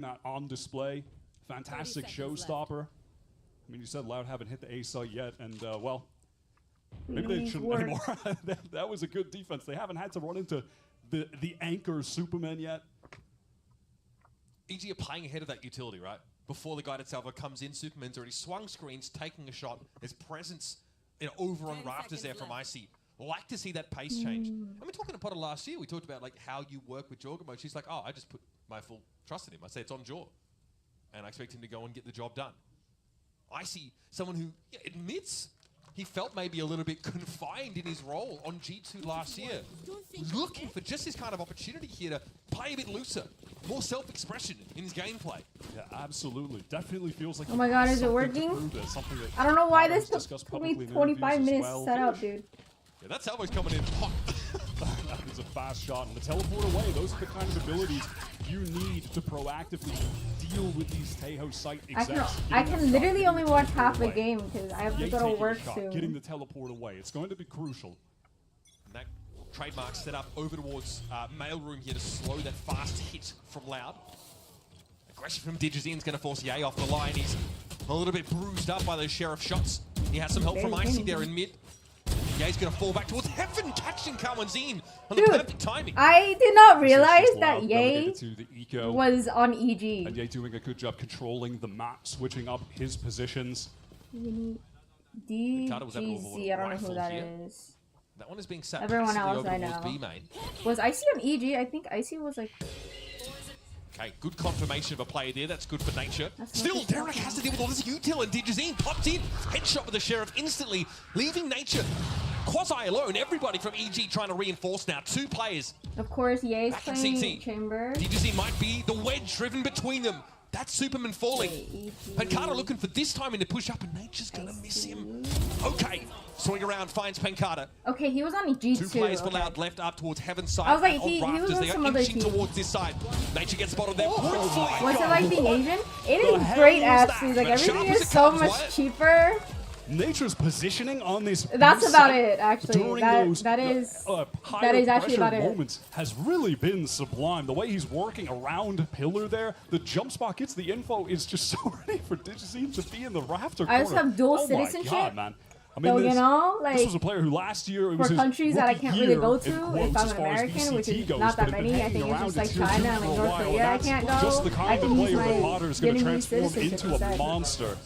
Not on display. Fantastic showstopper. I mean, you said Loud haven't hit the A site yet, and well, maybe they shouldn't anymore. that was a good defense. They haven't had to run into the anchor Superman yet. EG are playing ahead of that utility, right? Before the guided salvo comes in, Superman's already swung screens, taking a shot. There's presence over on rafters there from Icy. Like to see that pace change. I mean, talking to Potter last year, we talked about like how you work with Jorgamo. She's like, oh, I just put my full trust in him. I say it's on Jaw. And I expect him to go and get the job done. I see someone who admits he felt maybe a little bit confined in his role on G2 last year. Looking for just this kind of opportunity here to play a bit looser, more self-expression in his gameplay. Yeah, absolutely. Definitely feels like. Oh my god, is it working? I don't know why this took me 25 minutes to set up, dude. Yeah, that salvo's coming in hot. That is a fast shot, and the teleport away. Those are the kind of abilities you need to proactively deal with these Tejo site execs. I can literally only watch half a game because I have to go to work soon. Getting the teleport away, it's going to be crucial. And that trademark set up over towards mailroom here to slow that fast hit from Loud. Aggression from Digizin's going to force Ye off the line. He's a little bit bruised up by those Sheriff shots. He has some help from Icy there in mid. Ye's going to fall back towards Heaven, catching Kawanzin on the perfect timing. I did not realize that Ye was on EG. And Ye doing a good job controlling the map, switching up his positions. DGZ, I don't know who that is. That one is being set. Everyone else I know. B main. Was Icy on EG? I think Icy was like... Okay, good confirmation of a player there. That's good for Nature. Still, Derek has to deal with all this util, and Digizine popped in. Headshot with the Sheriff instantly, leaving Nature quasi alone. Everybody from EG trying to reinforce now. Two players. Of course, Ye's playing Chamber. Digizine might be the wedge driven between them. That's Superman falling. Pancata looking for this time in to push up, and Nature's going to miss him. Okay, swing around, finds Pancata. Okay, he was on EG Two players for Loud left up towards Heaven's side. I was like, he was on some other team. Towards this side. Nature gets spotted there. Was it like being Asian? It is great, actually. Like, everything is so much cheaper. Nature's positioning on this. That's about it, actually. That is actually about it. Moments has really been sublime. The way he's working around Pillar there, the jump spot gets the info is just so ready for Digizine to be in the rafter corner. I just have dual citizenship. My God, man. I mean, so, you know, like, this was a player who last year, it was for countries that I can't really go to, if I'm an American, which is not that many, I think it's just like China and like North Korea, I can't go. Just the kind of player that Potter is going to Vietnamese transform into a monster.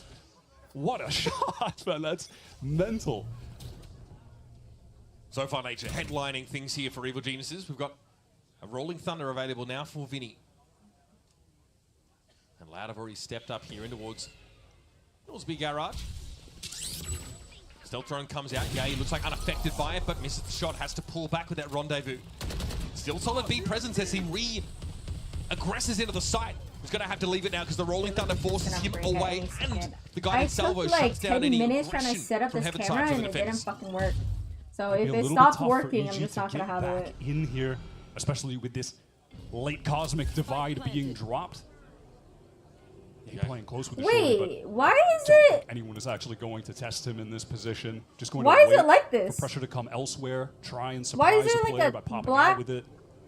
What a shot, man. That's mental. So far, Nature headlining things here for Evil Geniuses. We've got a Rolling Thunder available now for Vinny. And Loud have already stepped up here in towards B Garage. Stealth drone comes out. Yeah, he looks like unaffected by it, but misses the shot. Has to pull back with that rendezvous. Still solid B presence as he re-aggresses into the site. He's going to have to leave it now because the Rolling Thunder forces him away, and the guided salvo shuts down any minutes trying to set up this camera and it didn't fucking work. So if it stops working, I'm just not going to have it. In here, especially with this late cosmic divide being dropped. Playing close with the Wait, why is it? Anyone is actually going to test him in this position. Just going why to is it like this? For pressure to come elsewhere. Try and surprise the player by popping out with it.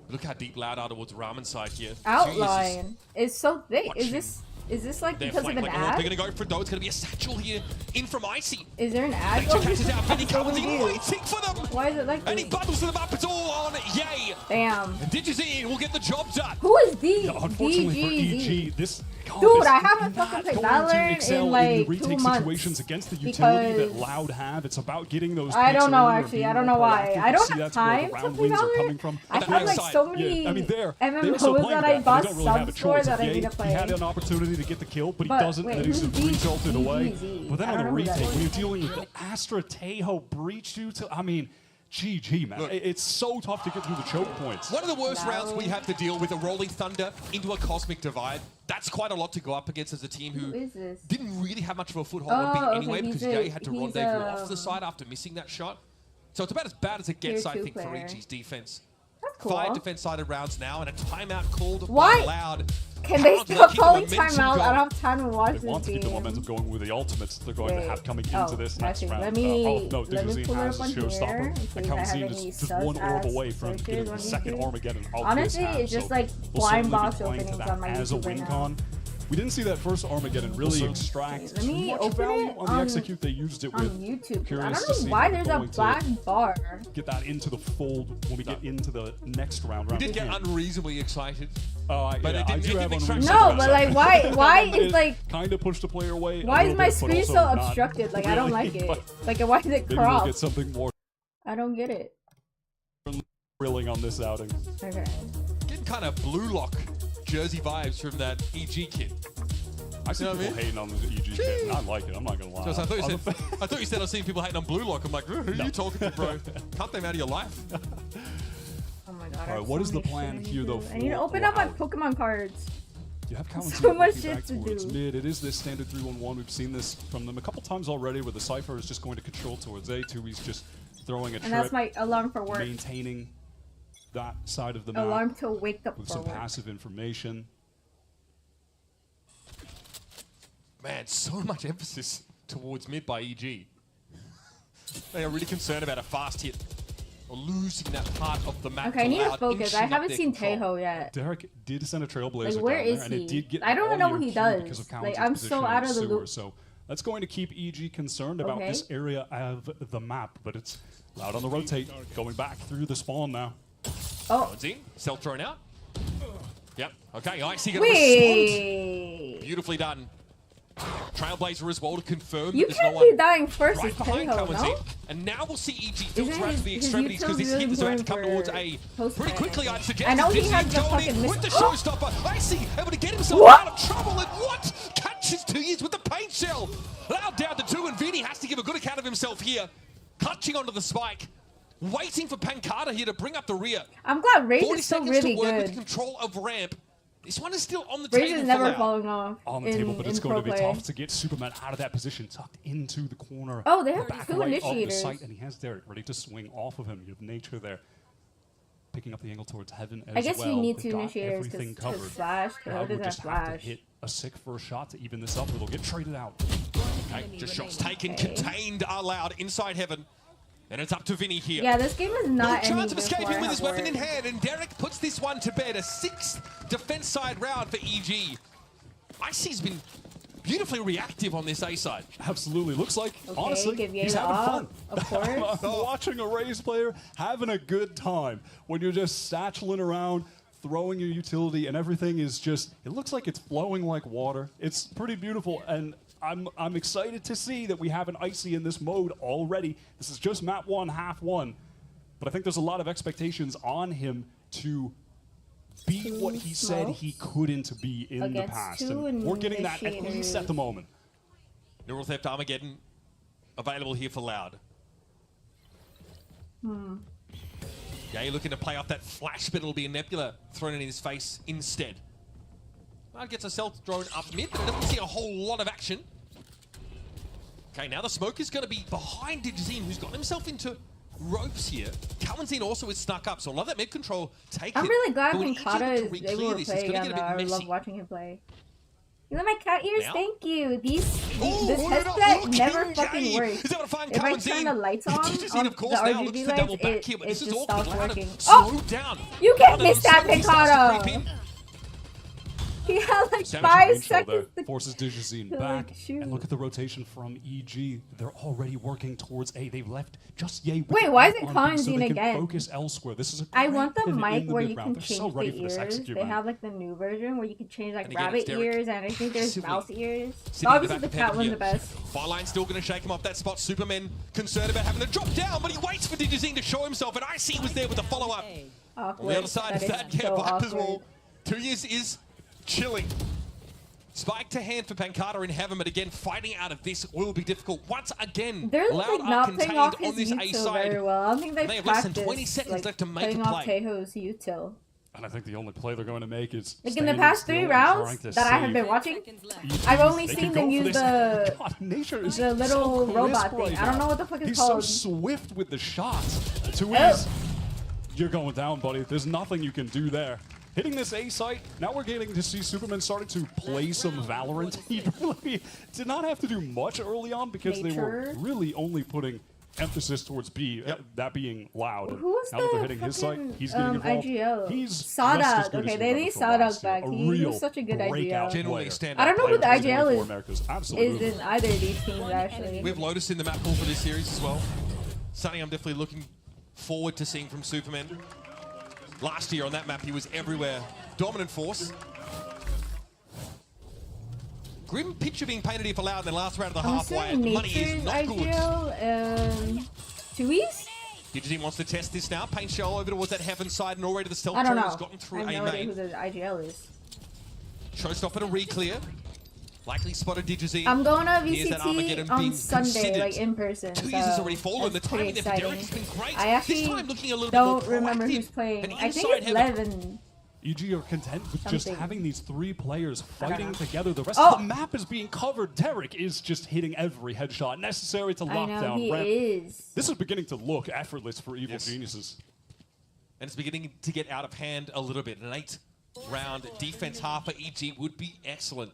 Look how deep Loud are towards Ramen side here. Outline is so thick. Is this like because of an ad? They're gonna go for it though. It's gonna be a satchel here in from Icy. Is there an ad? Nature catches out. Vinny comes in waiting for them. Why is it like this? And he bundles them up. It's all on Ye. Damn. And Digizine will get the job done. Who is unfortunately for EG, this dude, I haven't fucking played Valorant in like 2 months. Situations against the utility that Loud have. It's about getting those. I don't know actually. I don't know why. I don't have time to play Valorant. I have like so many MMOs that I bought subs for that I need to play. He had an opportunity to get the kill, but he doesn't, and he's resulted away. But then on the retake, when you're dealing with the Astra Tejo breach util, I mean, GG, man. Look, it's so tough to get through the choke points. One of the worst rounds we have to deal with, a Rolling Thunder into a Cosmic Divide. That's quite a lot to go up against as a team who didn't really have much of a foothold on B anyway, because Ye had to rendezvous off the side after missing that shot. So it's about as bad as it gets, I think, for EG's defense. Cool. 5 defense-sided rounds now, and a timeout called by Loud. Can they stop calling timeout? I don't have time to watch this game. They want to keep the momentum going with the ultimates they're going to have coming into this next round. Let me no, Digazine has a showstopper. And Calvin is just one orb away from getting the second Armageddon. Honestly, it's just like blind box openings on my as a YouTube right win now. con. We didn't see that first Armageddon really extract too much value on the execute they used it with. On YouTube. I Curious don't to know see why if there's they're a going black to bar. get that into the fold when we get into the next round. We did get unreasonably excited. But it didn't extract No, but like why is like kind of pushed the player away. why is my screen so obstructed? Like I don't like it. Like why is it maybe we'll cropped? get something more I don't get it. thrilling on this outing. Okay. Getting kind of blue lock jersey vibes from that EG kid. I see people hating on the EG kid, and I like it. I'm not gonna lie. I thought you said I was seeing people hating on blue lock. I'm like, who are you talking to, bro? Cut them out of your life. Oh my god. All right, what is the plan here, though? I need to open up my Pokemon cards. You have So much shit to towards do. mid. It is this standard 3-1-1. We've seen this from them a couple times already, where the Cypher is just going to control towards A2. He's just throwing a trip. And that's my alarm for work. Maintaining that side of the map. Alarm to wake up with for some work. passive information. Man, so much emphasis towards mid by EG. They are really concerned about a fast hit or losing that part of the map. Okay, I need to focus. I haven't seen Tejo yet. Derek did send a Trailblazer like, where down is there, he? and it did get I don't even know what he does. because of Like, Cowan's I'm position so in out of the sewer. loop. So that's going to keep EG concerned about this area of the map, but it's Loud on the rotate, going back through the spawn now. Oh. Cell thrown out. Yep. Okay, Icy gonna respond. Beautifully done. Trailblazer as well to confirm You that there's can't no be one dying first right as behind Tejo, Cowan's no? in. And now we'll see EG filter out to the extremities because this really hit is about to come towards A pretty quickly, I'd suggest. I know he Disney has the going in fucking with the showstopper. Icy able to get himself What? out of trouble, and what? Catches 2 years with the paint shell. Loud down to 2, and Vini has to give a good account of himself here. Clutching onto the spike. Waiting for Pancata here to bring up the rear. I'm glad Rage 40 is still seconds really to work good. with control of ramp. This one is still on the Rage table. is never for falling off. On the table, but it's going to be tough to get Superman out of that position, tucked into the corner. Oh, they have back two right of the initiators. site, and he has Derek ready to swing off of him. You have Nature there, picking up the angle towards Heaven as well. I guess you need They've two got initiators everything to covered. flash. Now How we'll does that just have to flash? hit a sick first shot to even this up, or they'll get traded out. Okay, just shots taken, contained are Loud inside Heaven. And it's up to Vinny here. Yeah, this game is not no chance of any escaping with his before weapon in work. hand, and Derek puts this one to bed. A 6th defense side round for EG. Icy's been beautifully reactive on this A side. Absolutely. Looks like, Okay, honestly, give he's Ye having up, fun. of course. Watching a Rays player having a good time when you're just satcheling around, throwing your utility, and everything is just, it looks like it's flowing like water. It's pretty beautiful, and I'm excited to see that we have an Icy in this mode already. This is just map 1, half 1. But I think there's a lot of expectations on him to be what he said he couldn't be in the past. And we're getting that at least at the moment. Neural Theft Armageddon available here for Loud. Yeah, you're looking to play off that flash, but it'll be a Nebula thrown in his face instead. Loud gets a cell thrown up mid, but doesn't see a whole lot of action. Okay, now the smoke is going to be behind Digazine, who's got himself into ropes here. Cowanzine also is snuck up, so I love that mid control. Take I'm it. really glad But when Pancata EG look is to able re-clear to this, play it's gonna again. get a bit I love messy. watching him play. You like my cat ears? Now? Thank you. This Ooh, headset never fucking works. He's able to find If I Cowanzine. turn the lights on, Digazine, of course, the now looks RGB to double lights, back here, but it this is just all stops Loud working. slowed down. You can't Loud miss that, slowly starts to creep Pancata. in. He had like Savage 5 range though seconds. there forces Digazine to, back, like, shoot. and look at the rotation from EG. They're already working towards A. They've left just Ye. With Wait, the why is back it on B calling so Dean they can again? focus elsewhere. This is a I great want the pivot mic in the where you mid-round. can They're change so ready the for this ears. execute, They man. have like the new version where you can change like And again, rabbit it's Derek. ears, and I think there's Simply mouse ears. sitting in the Obviously, back the of cat Heaven one's here. the best. Fireline's still going to shake him off that spot. Superman concerned about having to drop down, but he waits for Digazine to show himself, and Icy was there with the follow-up. Awkward. On the other side of is that, yeah, so Viper's awkward. Wall. 2 years is chilling. Spike to hand for Pancata in Heaven, but again, fighting out of this will be difficult. Once again, They're Loud like are not playing contained off on his this A util side. very well. I don't think They they've have less than practiced 20 seconds like, left to make playing a off play. Tejo's util. And I think the only play they're going to make is Like in the standing past still 3 and rounds trying to that I have save. been watching, EG. I've only They seen can them go for use this. the God, Nature is the little so robot crisp thing. right I don't now. know what the fuck it's He's called. so swift with the shots. To Oh. his, you're going down, buddy. There's nothing you can do there. hitting this A site. Now we're getting to see Superman starting to play some Valorant. He really did not have to do much early on because they were really only putting emphasis towards B, that being loud. Who was now that they're hitting his site, he's getting involved. IGL? He's Sadak. Okay, they need Sadak back. He was such a good IGL. Genuinely stand I don't know who the IGL is in either of these teams, actually. We have Lotus in the map pool for this series as well. Something I'm definitely looking forward to seeing from Superman. Last year on that map, he was everywhere. Dominant force. Grim picture being painted here for Loud in the last round of the halfway. Money is not good. 2Es? Digity wants to test this now. Paint shell over towards that heaven side and already the stealth I don't know. has gotten through I have A no idea main. who the IGL is. Showstopper to re-clear. Likely spotted Digity. I'm going to VCT on Sunday, like in person. 2Es has already fallen. The timing there for Derek has been great. I actually this time looking a little don't bit more remember proactive. who's playing. And I think it's Levin. EG are content with just having these 3 players fighting together. The rest Oh. of the map is being covered. Derek is just hitting every headshot necessary to lock down he ramp. is. This is beginning to look effortless for Evil Geniuses. And it's beginning to get out of hand a little bit. An 8-round defense half for EG would be excellent.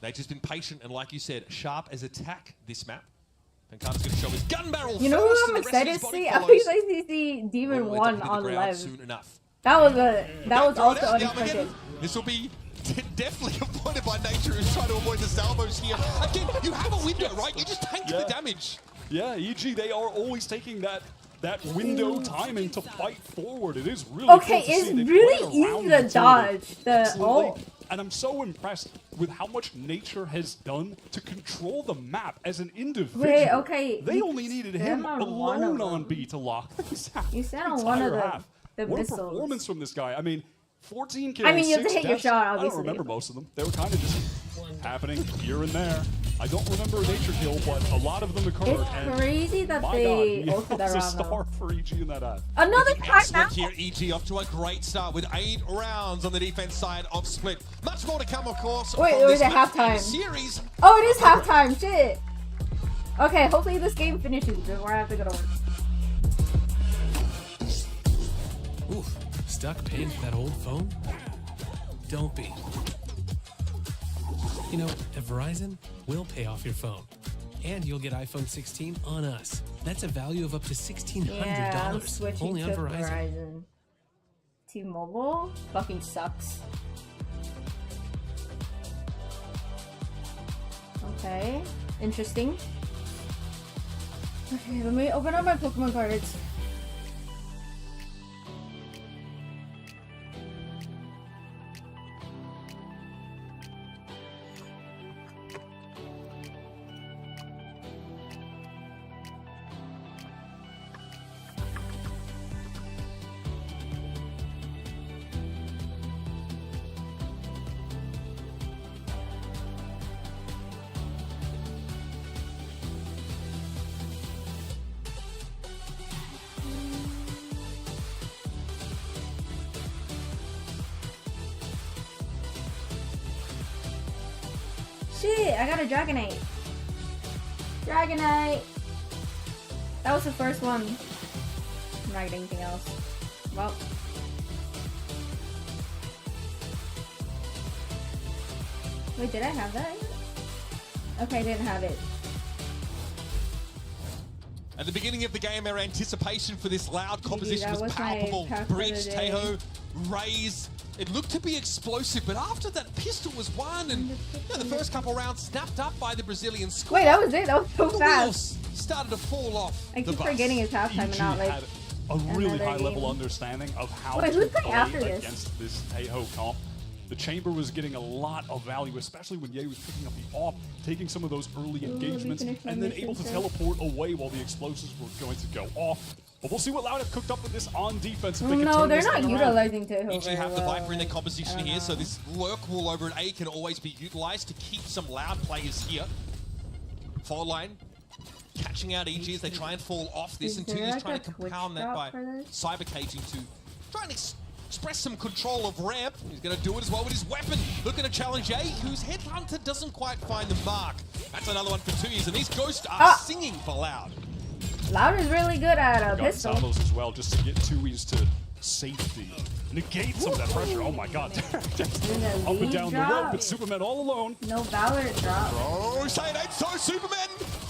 They've just been patient and, like you said, sharp as attack this map. Pancata's going to show his gun barrel. You know first, who I'm and the rest of excited his to body see? I follows. always like to see Demon 1 on Lev. Soon enough. That was also unexpected. This will be definitely avoided by Nature, who's trying to avoid the salvos here. Again, you have a window, right? You just tank the damage. Yeah, EG, they are always taking that window timing to fight forward. It is really Okay, cool to see. it's really easy to dodge the ult. And I'm so impressed with how much Nature has done to control the map as an individual. Wait, okay. They only needed him alone on B to lock things out. You said on one of the What missiles. a performance from this guy. I mean, 14 kills, I mean, you have to 6 hit your deaths. shot, I obviously. don't remember most of them. They were kind of just happening here and there. I don't remember a Nature kill, but a lot of them occurred. It's crazy that they ulted that around a star for EG in that half. Another time now. Excellent here, EG off to a great start with 8 rounds on the defense side of Split. Much more to come, of course. Wait, from it was this at map halftime. Series. Oh, it is halftime. Shit. Okay, hopefully this game finishes before I have to go to work. Oof, stuck paying for that old phone? Don't be. You know, at Verizon, we'll pay off your phone. And you'll get iPhone 16 on us. That's a value of up to $1,600. Yeah, I'm switching only to on Verizon. T-Mobile fucking sucks. Okay, interesting. Okay, let me open up my Pokemon cards. Shit, I got a Dragonite. Dragonite! That was the first one. I'm not getting anything else. Well. Wait, did I have that? Okay, I didn't have it. At the beginning of the game, our anticipation for this Loud composition that was was my palpable. pack for Breach, the day. Teho, Raze. It looked to be explosive, but after that pistol was won, and the first couple rounds snapped up by the Brazilian squad. Wait, that was it? That was so The fast. wheels started to fall off. I the keep bus. forgetting it's halftime and not like. had a really another high-level game. understanding of how Wait, to who's playing play after this? against this Teho comp. The Chamber was getting a lot of value, especially when Ye was picking up the AWP, taking some of those early engagements, finish my and then mission, able to sir. teleport away while the explosives were going to go off. But we'll see what Loud have cooked up with this on defense. If they can No, turn they're this not thing around. utilizing Teho EG very have the well. Viper in their composition here, so this lurk wall over at A can always be utilized to keep some Loud players here. Forward line catching out EG as they try and fall off this, Is and there Tudi's like trying a to Twitch compound that drop by for this? cyber caging to try and express some control of ramp. He's going to do it as well with his weapon. Looking to challenge A, whose Headhunter doesn't quite find the mark. That's another one for 2Es, and these ghosts are singing for Loud. Loud is really good at a Got pistol. Salvos as well, just to get 2Es to safety. Negate some of that pressure. Oh my god. Up and down the road, but Superman all alone. No Valor drop. Oh, say it ain't so, Superman!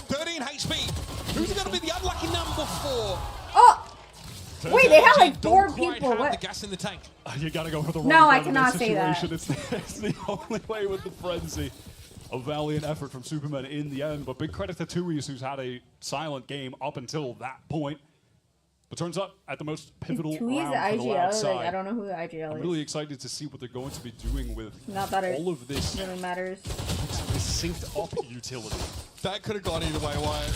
13 HP. Who's going to be the unlucky number 4? Oh! Wait, they have like 4 people. What? What? The gas in the tank. You gotta go for the No, I cannot say that. It's the only way with the frenzy. A valiant effort from Superman in the end, but big credit to Tui's, who's had a silent game up until that point. But turns out at the most pivotal round for the Loud side. I don't know who the IGL is. I'm really excited to see what they're going to be doing with Not that all of this. Really matters. This synced up utility. That could have gone either way, Wyatt.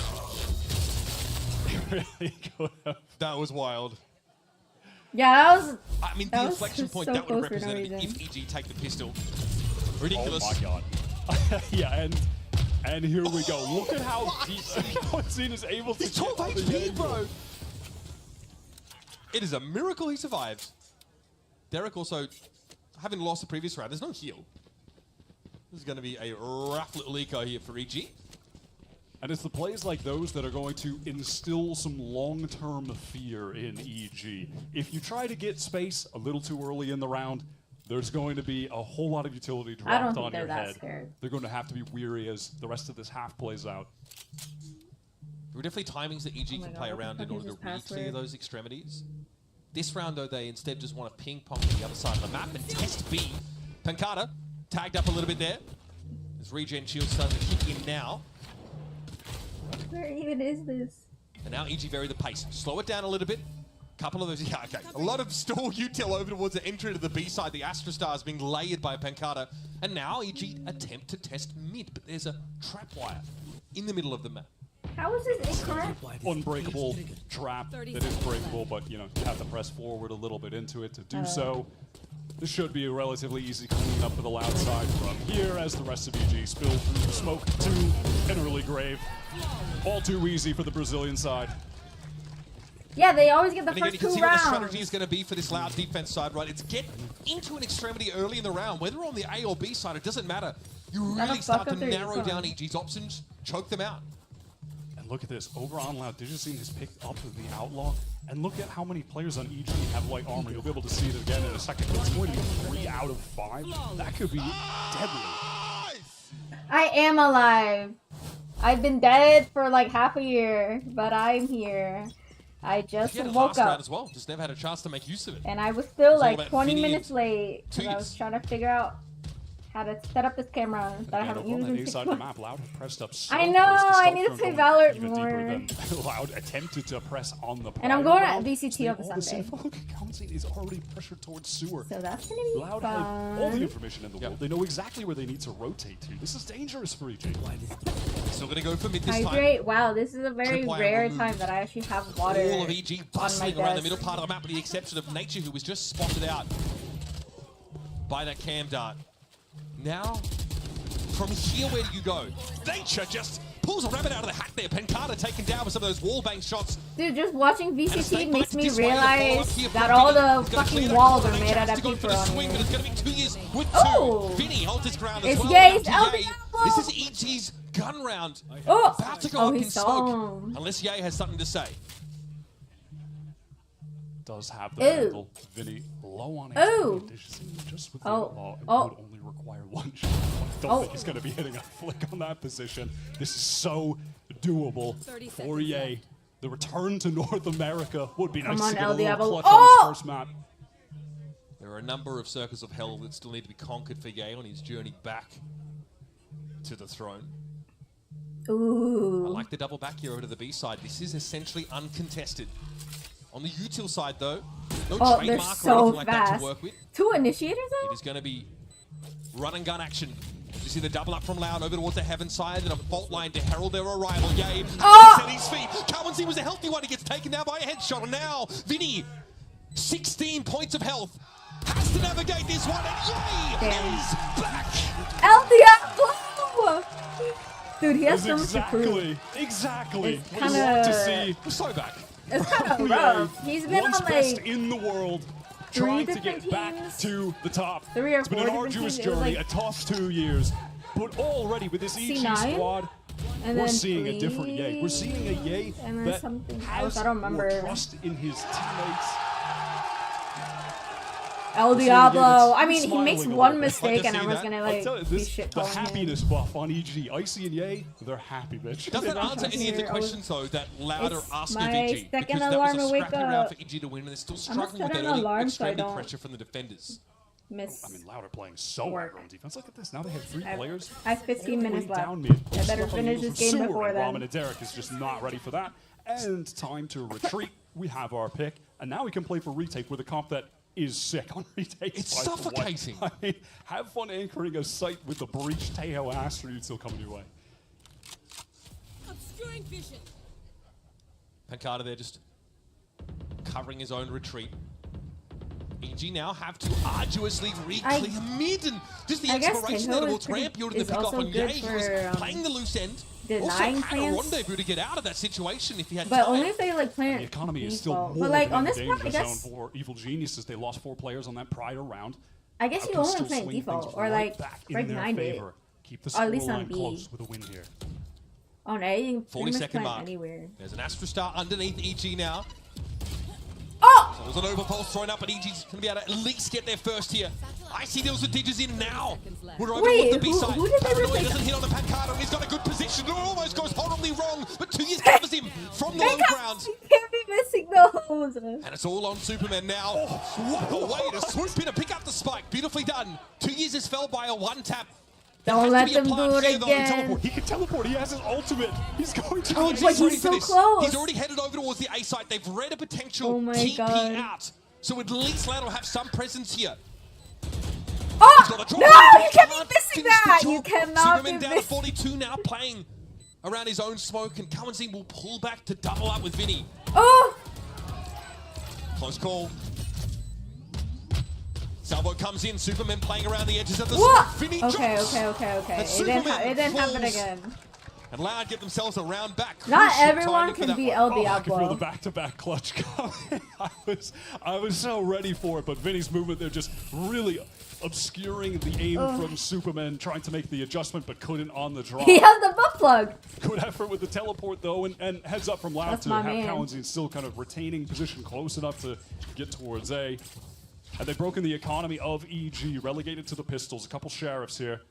It really could have. That was wild. Yeah, that was. I mean, the inflection point so that would have close for no represented reason. if EG take the pistol. Ridiculous. Oh my god. Yeah, and here we go. Look at how deep Quincy is able to He's 12 get the HP, angle. bro. It is a miracle he survived. Derek also, having lost the previous round, there's no heal. This is going to be a rough little eco here for EG. And it's the plays like those that are going to instill some long-term fear in EG. If you try to get space a little too early in the round, there's going to be a whole lot of utility I don't dropped think on they're your that head. scared. They're going to have to be weary as the rest of this half plays out. There are definitely timings that EG Oh my can God, play what the around fuck in is order to this re-clear password? those extremities. This round, though, they instead just want to ping-pong to the other side of the map and test B. Pancada tagged up a little bit there. As regen shield starting to kick in now. Where even is this? And now EG vary the pace. Slow it down a little bit. Couple of those, yeah, okay. A lot of stall util over towards the entry to the B side. The Astra Stars being layered by Pancada. And now EG attempt to test mid, but there's a trap wire in the middle of the map. How is this incorrect? Unbreakable trap that is breakable, but you know, you have to press forward a little bit into it to do so. This should be a relatively easy cleanup for the Loud side from here as the rest of EG spill through the smoke to an early grave. All too easy for the Brazilian side. Yeah, they always get the And again, first you can 2 see what rounds. the strategy is going to be for this Loud defense side, right? It's get into an extremity early in the round. Whether on the A or B side, it doesn't matter. You Gotta really start fuck to up their narrow econ. down EG's options, choke them out. And look at this, over on Loud, Digicine has picked up the Outlaw, and look at how many players on EG have light armor. You'll be able to see it again in a second. It's going to be 3 out of 5. That could be deadly. I am alive. I've been dead for like half a year, but I'm here. I just He had it woke last round up, as well. Just never had a chance to make use of it. and I was still all like about 20 Vinny minutes late because I was Tuyes. trying to figure out how to set up this camera that I And haven't over on used that in A 6 side of the months. map, Loud have pressed up so I know, close. The I stealth need to drone play going Valorant even more. deeper than Loud attempted to press on the And I'm prior going at round. VCT So on all the Sunday. same- Look, Quincy is already pressured towards sewer. So that's gonna be Loud have all the fun. information in the world. They know exactly where they need to rotate to. This is dangerous for EG. Still going to go for mid this time. Hydrate. Wow, this is a very Tripwire rare removed. time that I actually have water. All of EG on my bustling around the desk. middle part of the map with the exception of Nature, who was just spotted out by that cam dart. Now, from here, where do you go? Nature just pulls a rabbit out of the hat there. Pancada taken down with some of those wall bang shots. Dude, just watching And a VCT snake makes bite me this way, and a follow-up realize here that from all Vinny. the He's gonna fucking clear that walls corner. are made Nature out has of to go for people the on swing, but here. it's going to be 2 years with 2. Oh. Vinny holds his ground It's as well. Ye's Down to LB Ye. apple. This is EG's gun round. Oh, About to go oh, up he in saw smoke. him. Unless Ye has something to say. Does have the Ooh. vandal. Vinny low on Ooh. HP. Just with the Oh. outlaw, it Oh. would only require 1 shot. I don't Oh. think he's going to be hitting a flick on that position. This is so doable 30 for seconds EA. The return to North America would be Come nice on, to get a El little Diablo. clutch Oh! on his first map. There are a number of circles of hell that still need to be conquered for Ye on his journey back to the throne. I Ooh. like the double back here over to the B side. This is essentially uncontested. On the util side, though, no Oh, they're trademark or so anything like that fast. to work with. 2 initiators It though? is going to be run and gun action. You see the double up from Loud over towards the Heaven side and a fault line to herald their arrival. Ye Oh! at his feet. Currency was a healthy one. He gets taken down by a headshot. And now Vinny, 16 points of health, has to navigate this one. And Ye Damn. is back. El Diablo! Dude, he has That's so much to prove. exactly It's what you want to kinda- see. We're so back. It's kind of EA, rough. He's been once on best like in the world, 3 trying to different get back teams. to the top. 3 or It's been 4 an different arduous teams. It was journey, like a tough 2 years. But already with this EG C9, squad, and we're then seeing a different Ye. We're seeing a Ye and then that something has else. I don't more remember. trust in his teammates. El Diablo. I mean, he makes one mistake and everyone's gonna like be shit the happiness buff on EG. Icy and Ye, they're happy, bitch. Doesn't answer any of the questions though that Loud are asking of my EG. second Because alarm that was to a wake scrappy round up. for EG to win, and they're still I must struggling with set that an alarm early so I extended don't pressure from the defenders. miss. I mean, Loud are playing so aggro on defense. Look at this. Now they have 3 players. I have 15 minutes left. Down mid. I better finish this game before then. Ramen and Derek is just not ready for that. And time to retreat. We have our pick. And now we can play for retake with a comp that is sick on retake. It's suffocating. I mean, have fun anchoring a site with the breach Tejo Asteroid still coming your way. Obscuring vision. Pancada there just covering his own retreat. EG now have to arduously re-clear mid, and just the exploration that will ramp you to the pick off on Ye. He was playing the loose end. Also had a rendezvous to get out of that situation if he had but time. only if they like plant the economy is still more but like than on this in part, I danger guess zone for Evil Geniuses. They lost 4 players on that prior round. I guess you only plant default or like right behind it. Keep the Or at least on line B. close with a win here. Oh no, you can 40-second mark. anywhere. There's an Astrostar underneath EG now. Oh! So there's an overpulse thrown up, but EG's going to be able to at least get there first here. Icy deals the Digers in now. Wait, who did they Paranoid replace? doesn't hit on the Pancada, and he's got a good position. It almost goes horribly wrong, but 2 years covers him from the low ground. You can't be missing those. And it's all on Superman now. What a way to swoop in and pick up the spike. Beautifully done. 2 years is fell by a 1-tap. Don't let them do it again. He can teleport. He has his ultimate. He's going to. Oh, but he's so close. He's already headed over towards the A site. They've read a potential Oh my TP God. out. So at least Loud will have some presence here. Oh! No, you can't be missing that. You cannot Superman be down to missing. 42 now, playing around his own smoke, and Cohenstein will pull back to double up with Vinny. Oh! Close call. Salvo comes in, Superman playing around the edges of the What? smoke. Vinny Okay. drops. It didn't happen again. And Loud get themselves a round back. Not Crucial everyone timing for can that be one. El I can feel the Diablo. back-to-back clutch coming. I was so ready for it, but Vinny's movement there just really obscuring the aim from Superman, trying to make the adjustment, but couldn't on the draw. He has the buff plug. Good effort with the teleport, though, and heads up from Loud That's to my have man. Cohenstein still kind of retaining position close enough to get towards A. And they've broken the economy of EG, relegated to the pistols. A couple sheriffs here.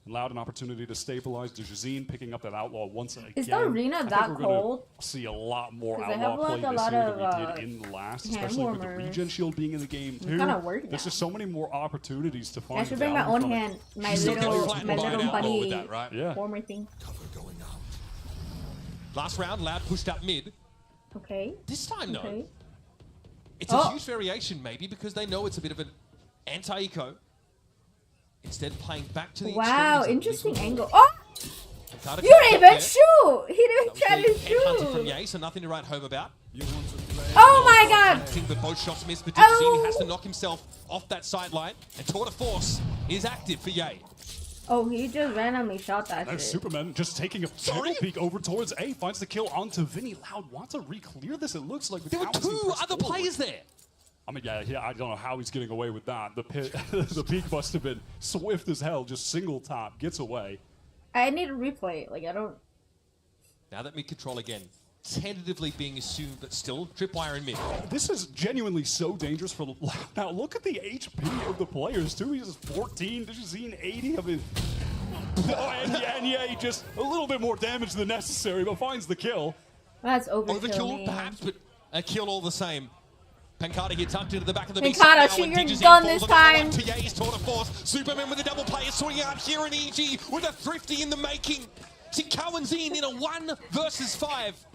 And Loud an opportunity to stabilize Dejazine, picking up that outlaw once again. Is the arena I think that we're gonna cold? see a lot more 'Cause they outlaw have, like, play a this lot year of, than we did in the last, hand especially with the warmers. regen shield being in the game too. kinda worried There's now. just so many more opportunities to find I should bring my value own from it. hand, my He's still getting little flattened by an outlaw bunny with that, right? Yeah. warmer thing. Last round, Loud pushed up mid. Okay. This time, though, Okay. it's a huge variation, maybe, because they know it's a bit of an anti-eco. Instead, playing back to the Wow, extremities of interesting Lethal. angle. Oh! Pancada You can't didn't get even there. shoot! He didn't That try was to the headhunting from shoot! Ye, so nothing to write home about. Oh my god! Hunting, but both shots missed, but Oh. Dejazine has to knock himself off that sideline, and Tour de Force is active for Ye. Oh, he just randomly shot that There's shit. Superman just taking a single peek over towards A, finds the kill onto Vinny. Loud wants to re-clear this, it looks like. With There were Cohenstein 2 pressed other forward. players there. I mean, yeah, I don't know how he's getting away with that. The peak must have been swift as hell, just single tap, gets away. I need to replay it. Like, I don't... Now that mid control again, tentatively being assumed, but still tripwire in mid. This is genuinely so dangerous for Loud. Now, look at the HP of the players, too. He's 14, Dejazine 80. I mean, and yeah, just a little bit more damage than necessary, but finds the kill. That's overkill, Overkill, man. perhaps, but a kill all the same. Pancada here tucked into the back of the Pancada, beast now, shoot and your Dejazine gun falls this on another time. one to Ye's Tour de Force. Superman with a double play is sorting out here in EG with a thrifty in the making. See Cohenstein in a 1 versus 5.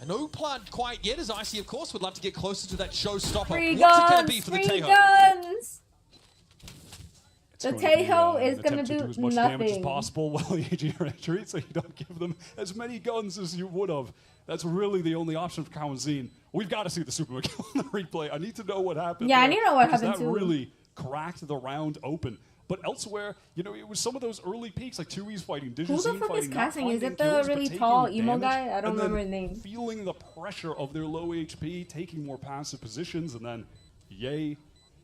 And no plant quite yet, as Icy, of course, would love to get closer to that showstopper. Free What's it going to guns! be for the Free Tejo? guns! It's The going to be, Tejo is an gonna attempt to do as much damage as nothing. possible while the AG retreat, so you don't give them as many guns as you would have. That's really the only option for Cohenstein. We've got to see the Superman kill on the replay. I need to know what happened. Yeah, I there, need to know what because happened, that too. really cracked the round open. But elsewhere, you know, it was some of those early peaks, like 2E's fighting, Who the Dejazine fuck is fighting, not casting? Is finding it the kills, but really taking tall emo damage, guy? I don't and then remember his name. feeling the pressure of their low HP, taking more passive positions, and then Ye,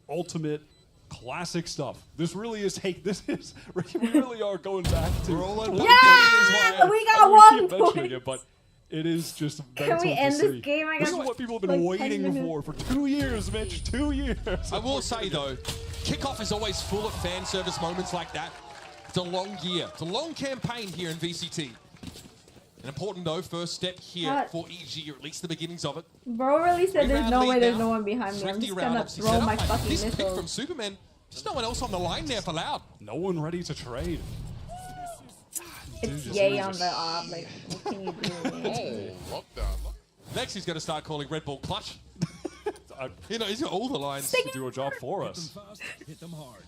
ultimate, classic stuff. This really is we really are going back to Rolling to back. Yeah! Why? We I got mean, we keep one mentioning point! it, but It is just Can we end this game? This is what people have been waiting for 2 years, Mitch. 2 years. I will say, though, kickoff is always full of fan service moments like that. It's a long year. It's a long campaign here in VCT. An important, though, first step here for EG, or at least the beginnings of it. Bro really said there's no way there's no one behind me. I'm just gonna throw my fucking this missiles. pick from Superman, there's no one else on the line there for Loud. No one ready to trade. It's yay on the op. Like, what can you do? Next, he's going to start calling Red Bull clutch. You know, he's got all the lines to do a job for us. Hit them hard.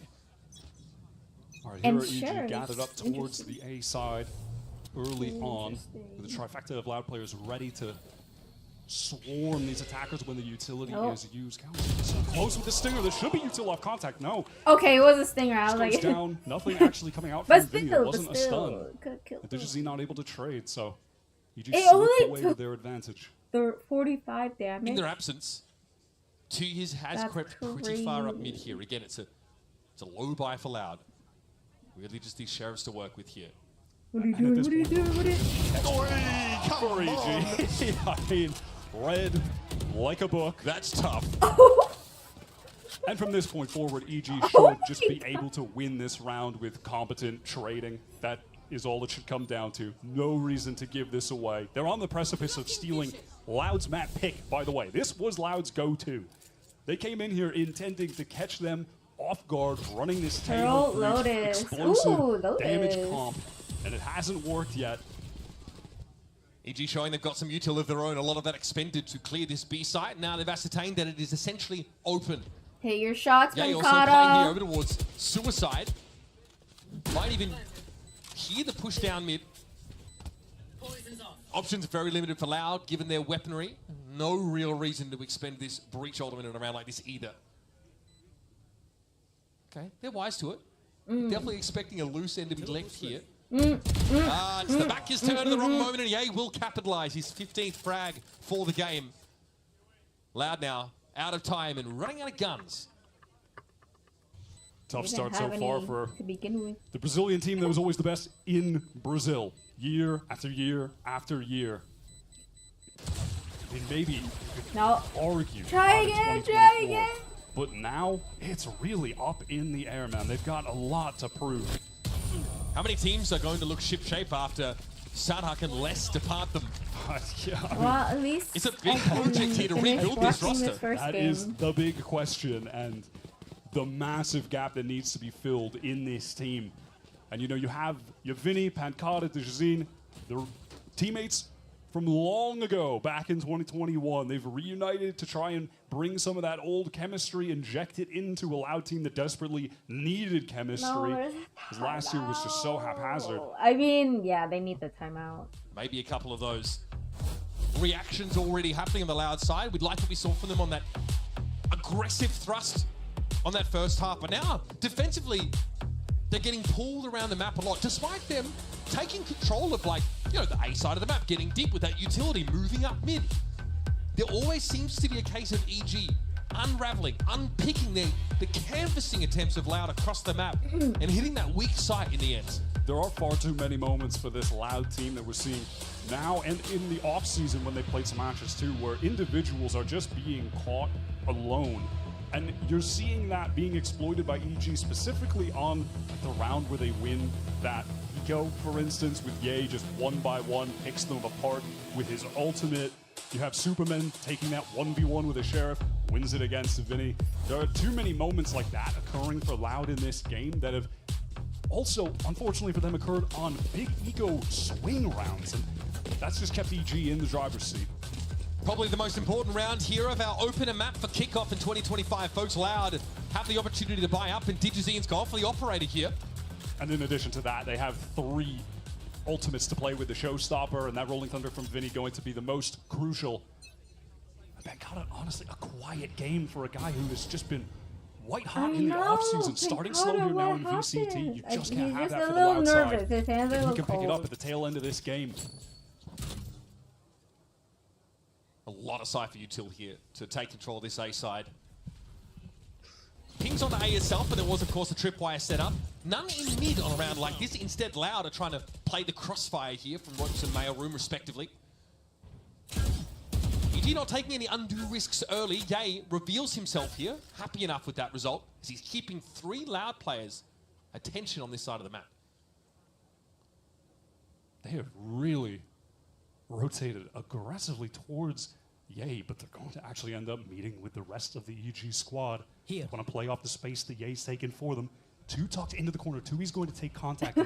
All right, here are EG gathered up towards the A side early on. With the trifecta of Loud players ready to swarm these attackers when the utility is used. So close with the stinger. There should be util off contact. No. Okay, it was a stinger. I was like, down. Nothing actually coming out from Vinny. It wasn't a stun. Digizzy not able to trade, so you just slipped away with their advantage. The 45 damage. In their absence, 2 years has crept pretty far up mid here. Again, it's a low buy for Loud. Really just these sheriffs to work with here. What are you doing? What are you doing? What are you doing? Come on, EG. I mean, red like a book. That's tough. And from this point forward, EG should just be able to win this round with competent trading. That is all it should come down to. No reason to give this away. They're on the precipice of stealing Loud's map pick, by the way. This was Loud's go-to. They came in here intending to catch them off guard, running this tail explosive damage comp, and it hasn't worked yet. EG showing they've got some util of their own. A lot of that expended to clear this B site. Now they've ascertained that it is essentially open. Hit your shots, Yay also playing here over towards Suicide. Might even hear the push down mid. Options very limited for Loud, given their weaponry. No real reason to expend this breach ultimate in a round like this either. Okay, they're wise to it. Definitely expecting a loose end to be left here. It's the back is turned at the wrong moment, and Ye will capitalize his 15th frag for the game. Loud now, out of time and running out of guns. Tough start so far for the Brazilian team that was always the best in Brazil. Year after year after year. I mean, maybe you could argue try again. But now, it's really up in the air, man. They've got a lot to prove. How many teams are going to look ship-shape after Sadhak and Les depart them? Yeah, I mean, well, at least it's a big project here to rebuild this roster. That is the big question and the massive gap that needs to be filled in this team. And you know, you have Vinny, Pancada, Digizzy, their teammates from long ago, back in 2021. They've reunited to try and bring some of that old chemistry, inject it into a Loud team that desperately needed chemistry. Because last year was just so haphazard. I mean, yeah, they need the timeout. Maybe a couple of those reactions already happening on the Loud side. We'd like what we saw from them on that aggressive thrust on that first half. But now, defensively, they're getting pulled around the map a lot, despite them taking control of, like, you know, the A side of the map, getting deep with that utility, moving up mid. There always seems to be a case of EG unraveling, unpicking the canvassing attempts of Loud across the map and hitting that weak site in the end. There are far too many moments for this Loud team that we're seeing now and in the off-season when they played some matches too, where individuals are just being caught alone. And you're seeing that being exploited by EG, specifically on the round where they win that eco, for instance, with Ye just one by one picks them apart with his ultimate. You have Superman taking that 1v1 with a Sheriff, wins it against Vinny. There are too many moments like that occurring for Loud in this game that have also, unfortunately for them, occurred on big eco swing rounds. And that's just kept EG in the driver's seat. Probably the most important round here of our opener map for kickoff in 2025. Folks, Loud have the opportunity to buy up, and Digizzy's gone for the operator here. And in addition to that, they have 3 ultimates to play with the Showstopper, and that Rolling Thunder from Vinny going to be the most crucial. Pancada, honestly, a quiet game for a guy who has just been white hot in the offseason, starting slow here now in VCT. You just can't have that for the Loud side. His hands are he can pick it up at the tail end of this game. A lot of Cypher util here to take control of this A side. Pings on the A itself, but there was, of course, a tripwire setup. None in mid on a round like this. Instead, Loud are trying to play the crossfire here from Ropes and Mailroom, respectively. EG not taking any undue risks early. Yay reveals himself here. Happy enough with that result, as he's keeping 3 Loud players' attention on this side of the map. They have really rotated aggressively towards Yay, but they're going to actually end up meeting with the rest of the EG squad. They want to play off the space that Yay's taken for them. 2 tucked into the corner. 2E's going to take contact.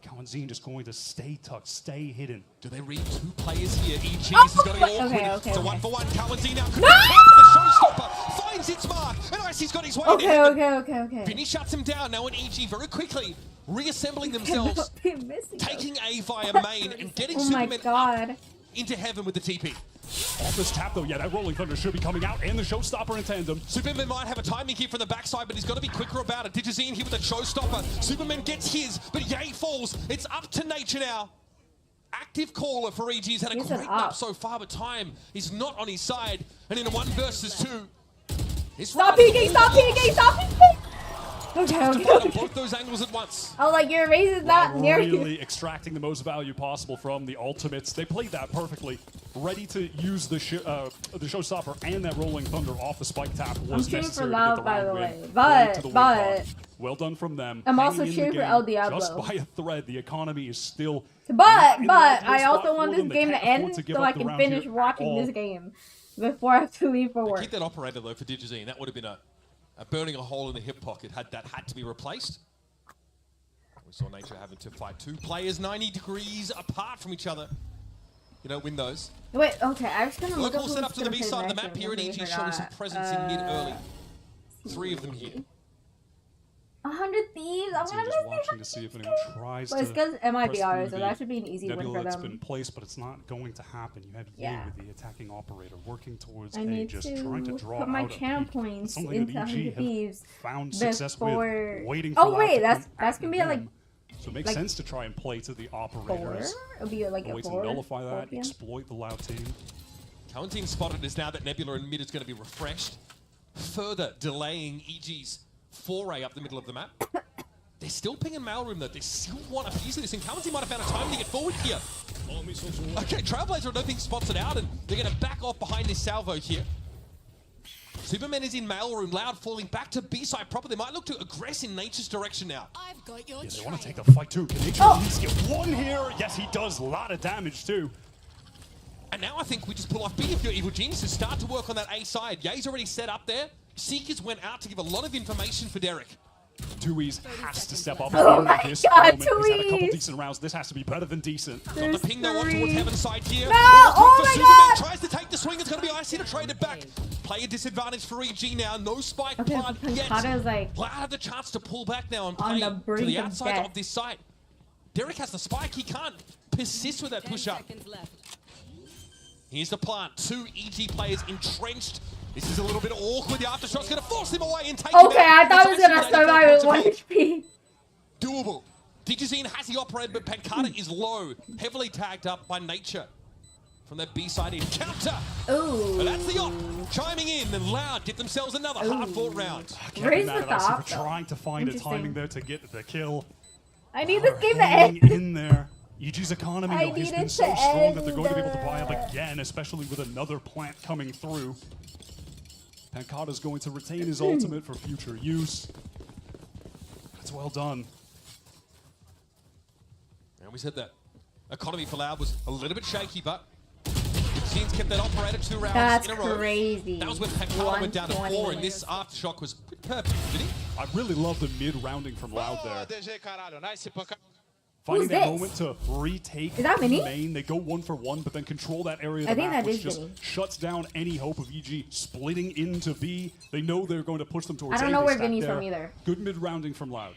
Kawanzine just going to stay tucked, stay hidden. Do they read 2 players here? EG is going to get awkward. Okay. So 1-for-1. Kawanzine now. No! The showstopper finds its mark. And Icy's got his way. Okay. Vinny shuts him down now, and EG very quickly reassembling themselves, taking A via main and getting Superman up into heaven with the TP. Off this tap though, yeah, that Rolling Thunder should be coming out, and the Showstopper in tandem. Superman might have a timing here from the backside, but he's got to be quicker about it. Digizine here with the Showstopper. Superman gets his, but Yay falls. It's up to Nature now. Active caller for EG. He's had a great map so far, but time is not on his side. And in a 1 versus 2, stop peeking! Okay. Both those angles at once. Oh, like your raise is not near you. Really extracting the most value possible from the ultimates. They played that perfectly. Ready to use the Showstopper and that Rolling Thunder off the spike tap was necessary to get the by the round way. win. But well done from them. I'm also cheering for El Diablo. Just by a thread, the economy is still. But I also want this game to end so I can finish watching this game before I have to leave for work. Keep that operator though for Digizine. That would have been a burning a hole in the hip pocket had to be replaced. We saw Nature having to fight 2 players 90 degrees apart from each other. You know, win those. Wait, okay, I was gonna look up all set up to the B side of the map here, and EG showing some presence in mid early. 3 of them here. 100 Thieves. I'm gonna just watching to see if anyone tries to. It's because MIBR, so that should be an easy win for that's them. been placed, but it's not going to happen. You have Yay with the attacking operator working towards I A, need just to trying to draw put my out channel points into 100 Thieves found success with waiting for. Oh wait, that's gonna be like. So it makes sense to try and play to the operators. 4? It'll be like a 4. To nullify that, exploit the Loud team. Kawanzine spotted is now that Nebula in mid is going to be refreshed, further delaying EG's foray up the middle of the map. They're still pinging Mailroom though. They still want a piece of this, and Kawanzine might have found a time to get forward here. Okay, Trailblazer I don't think spots it out, and they're going to back off behind this salvo here. Superman is in Mailroom, Loud falling back to B-side proper. They might look to aggress in Nature's direction now. I've got your they want to take the fight too. Can Nature at least get 1 here? Yes, he does. A lot of damage too. And now I think we just pull off B if you're Evil Geniuses. Start to work on that A side. Yay's already set up there. Seekers went out to give a lot of information for Derek. 2E's has to step up. Oh my god, 2E's! He's had a couple decent rounds. This has to be better than decent. Got the ping though off towards Heaven's side here. No! Oh my god! Tries to take the swing. It's going to be Icy to trade it back. Player disadvantage for EG now. No spike plant yet. Like Loud have the chance to pull back now and play to the outside of this site. Derek has the spike. He can't persist with that push-up. Here's the plant. 2 EG players entrenched. This is a little bit awkward. The aftershot's going to force him away and take him out. I thought it was going to survive with 1 HP. Doable. Digizine has the operator, but Pancata is low. Heavily tagged up by Nature. From that B-side encounter. Ooh. And that's the op chiming in, and Loud get themselves another hard-fought round. Raise the top. Trying to find a timing there to get the kill. I need this game to end. In there. EG's economy has been so strong that they're going to be able to buy up again, especially with another plant coming through. Pancata's going to retain his ultimate for future use. That's well done. And we said that economy for Loud was a little bit shaky, but Scenes kept that operator 2 rounds in a row. That's crazy. That was when Pancata went down to 4, and this aftershock was perfect, didn't he? I really love the mid-rounding from Loud there. Finding Who's that this? moment to retake Is that Vinny? main. They go 1 for 1, but then control that area I of the think map, that which is just Vinny. shuts down any hope of EG splitting into B. They know they're going to push them towards I don't A. know They where stack Vinny's there. from either. Good mid-rounding from Loud.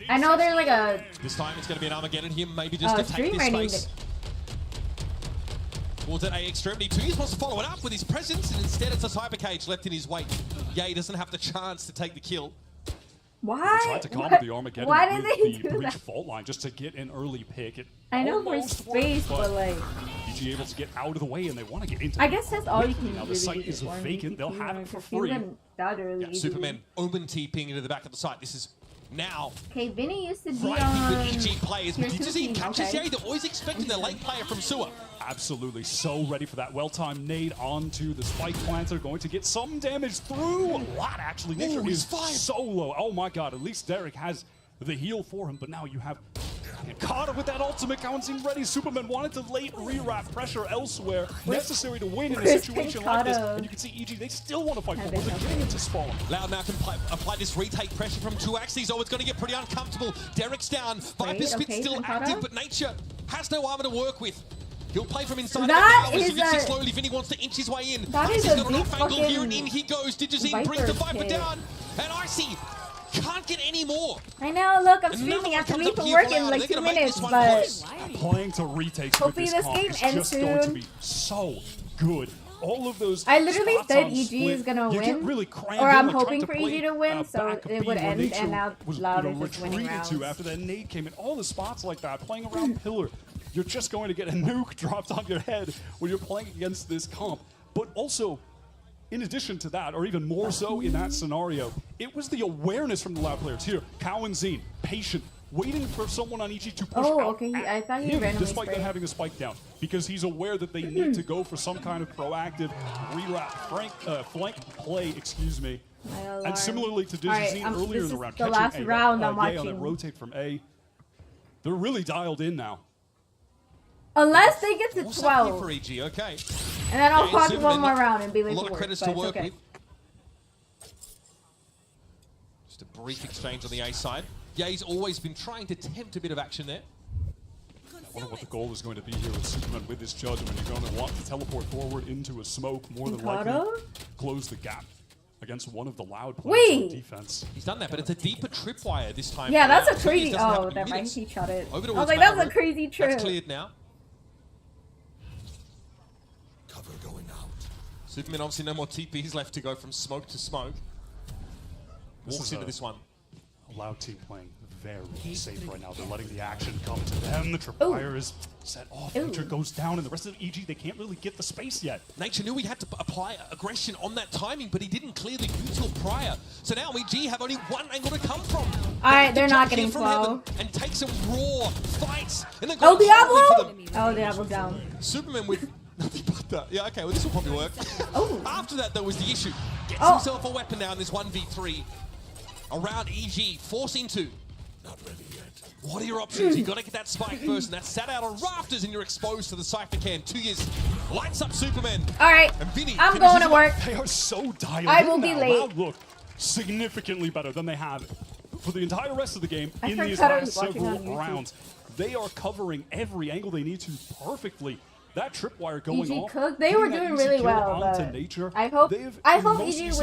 I know they're like a This time it's going to be an Armageddon here, maybe just to take stream this rating. space. Towards that A extremity. 2E's wants to follow it up with his presence, and instead it's a Cyber Cage left in his wake. Yay doesn't have the chance to take the kill. Why? They tried to combo the Armageddon Why did with they the do breach that? fault line just to get an early pick. It I know for almost space, worked, but like EG able to get out of the way, and they want to get into I guess that's all you can Now do. the site is vacant. They'll have it for free. That really Yeah, Superman Omen TPing into the back of the site. This is Now, Okay, Vinny used to be right on with EG players, but did you see team, catches okay. here? They're always expecting their late player from Sewer. Absolutely, so ready for that well-timed nade onto the spike planter. Going to get some damage through. A lot, actually. Nature is so low. Oh my god, at least Derek has the heal for him, but now you have Carter with that ultimate bouncing ready. Superman wanted to late re-wrap pressure elsewhere, necessary to win in a situation like this. And you can see EG, they still want to fight for they're getting into spawn. Loud now can apply this retake pressure from two axes. Oh, it's going to get pretty uncomfortable. Derek's down. Viper's Spit still active, but Nature has no armor to work with. He'll play from inside. That is you can see slowly Vinny wants to inch his way in. That is He's a got an deep off angle here, and in fucking he goes. Digizine brings the Viper down, and Icy can't get any more. I know, look, I'm streaming after me for work in like 2 minutes, but playing to retakes hopefully with this this game is ends just going to soon. be so good. All of those I literally spots said on EG split, is gonna you get win, really crammed or in, I'm like, hoping trying for play, EG to win, so back it B would where end, Nature and now was, Loud you is know, just winning retreated rounds. to after that nade came in. All the spots like that, playing around pillar, you're just going to get a nuke dropped on your head when you're playing against this comp. But also, in addition to that, or even more so in that scenario, it was the awareness from the Loud players. Here, Cow and Zine, patient, waiting for someone on EG to push out okay. I thought he him, randomly despite them sprayed. having a spike down, because he's aware that they need to go for some kind of proactive flank play, excuse me. And similarly to Digizine earlier in the round, the last round I'm on that watching. rotate from A, they're really dialed in now. Unless they get to What's 12, for EG? Okay. and then I'll Yeah, watch Superman, one more round and be late A lot for of work, credits but to it's work okay. with. Just a brief exchange on the A side. Yeah, he's always been trying to tempt a bit of action there. I wonder what the goal is going to be here with Superman with this judgment. You're going to want to teleport forward into a smoke, more than likely close the gap against one of the Loud players on defense. He's done that, but it's a deeper tripwire this time. Yeah, that's a So he crazy. doesn't have Oh, to never mind. miss. He shot it. I Over was towards like, that's a Maverick. crazy trip. That's cleared now. Cover going out. Superman obviously no more TPs left to go from smoke to smoke. Walks into this one. A Loud team playing very safe right now. They're letting the action come to them. The tripwire is set off. Nature goes down, and the rest of EG, they can't really get the space yet. Nature knew he had to apply aggression on that timing, but he didn't clear the util prior. So now EG have only one angle to come from. Alright, they're not Jump here getting from 12. heaven and take some raw fights. And then Oh, go Diablo! Oh, Diablo's down. Superman with nothing but that. Yeah, okay, well, this will probably work. Oh. After that, though, was the issue. Gets Oh. himself a weapon now in this 1v3. Around EG, forcing to. Not ready yet. What are your options? You got to get that spike first, and that's sat out on rafters, and you're exposed to the Cypher can. 2 years lights up Superman. All right, And Vinny I'm going to work. They are so dialed I in will be now. late. Loud look significantly better than they have for the entire rest of the game I in these forgot I last was watching several on YouTube. rounds. They are covering every angle they need to perfectly. That tripwire going EG off. cooked. They were getting that doing easy really kill well, onto but Nature. I hope They've, EG in most of wins. these